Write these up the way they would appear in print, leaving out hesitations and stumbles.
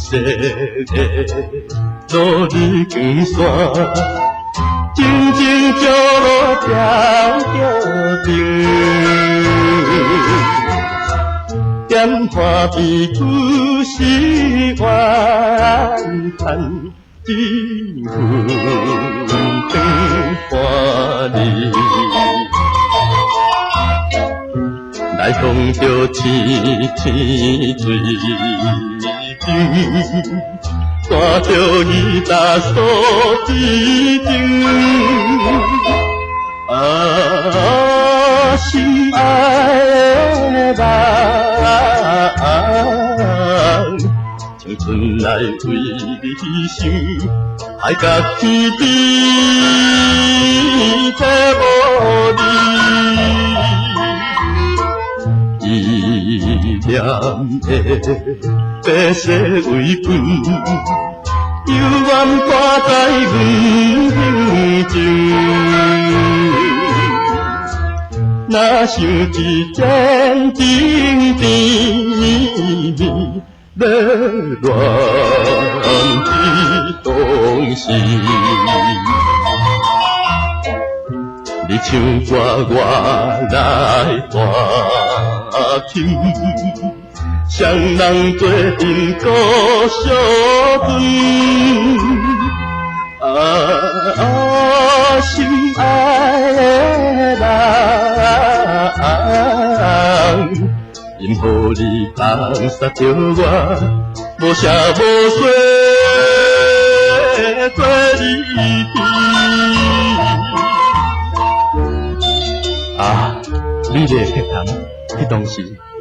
色的落日光线，静静照落条桥顶，点花边故事怨叹，几分灯花里。来讲着天天水晶，看着伊大锁之情，心爱的人，青春来为你想，海角天边找无你。依恋的白色围裙，犹原挂在阮胸前。若想一见情甜，热恋的当时。你唱歌我来弹琴，双人做阵故相伴。心爱的人，因何你放杀着我，无声无息做离别。你的血thống，迄当时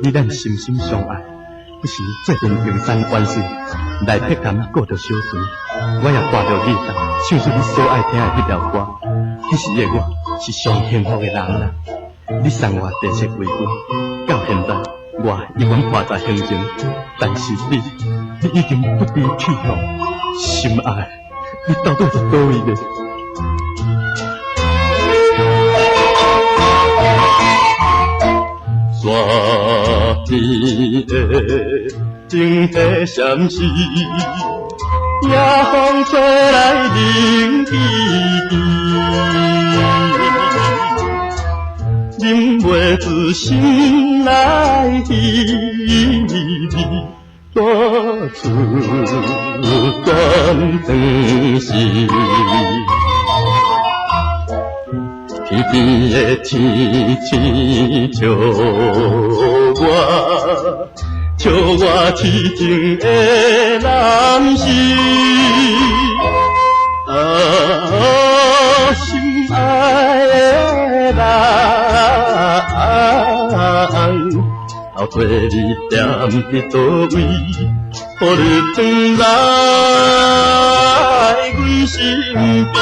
你咱心心相爱，不时做阵平山万岁，来血thống顾着小船，我也挂着你弹，唱出你所爱听的迄条歌。迄时的我是上幸福的人啦。你送我白色围裙，到现在我依然挂在胸前，但是你已经不知去向，心爱，你到底是倒位的？山边的静溪闪烁，夜风吹来冷滴滴，忍袂住心内稀微，带出断肠时。天边的天星笑我痴情的男士，心爱的人，后悔你踮伫倒位，予日光来阮身边。